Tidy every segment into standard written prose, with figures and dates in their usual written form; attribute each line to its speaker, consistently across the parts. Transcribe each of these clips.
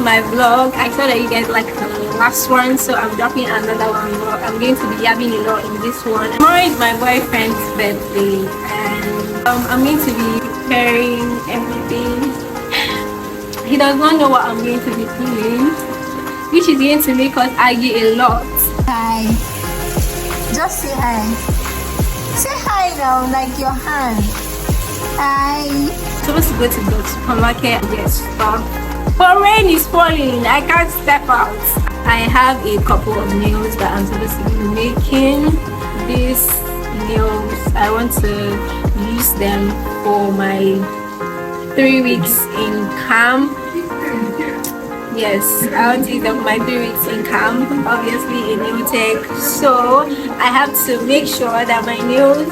Speaker 1: My vlog. I saw that you guys like the last one, so I'm dropping another one vlog. I'm going to be yabbing a lot in this one. Tomorrow is my boyfriend's birthday, and I'm going to be preparing everything. He does not know what I'm going to be doing, which is going to make us argue a lot.
Speaker 2: Hi. Just say hi. Say hi now, like your hand. Hi.
Speaker 1: I'm supposed to go to the supermarket and get stuff. But rain is falling, I can't step out. I have a couple of nails that I'm supposed to be making. These nails, I want to use them for my 3 weeks in camp. Yes, I want to use them for my 3 weeks in camp, obviously in nail tech. So I have to make sure that my nails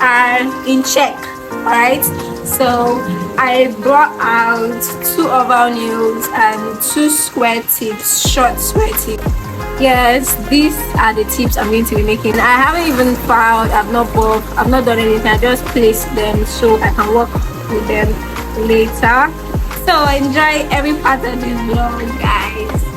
Speaker 1: are in check, alright? So I brought out 2 oval nails and 2 square tips, short square tips. Yes, these are the tips I'm going to be making. I haven't even filed, I've not done anything. I just placed them so I can work with them later. So enjoy every part of this vlog, guys.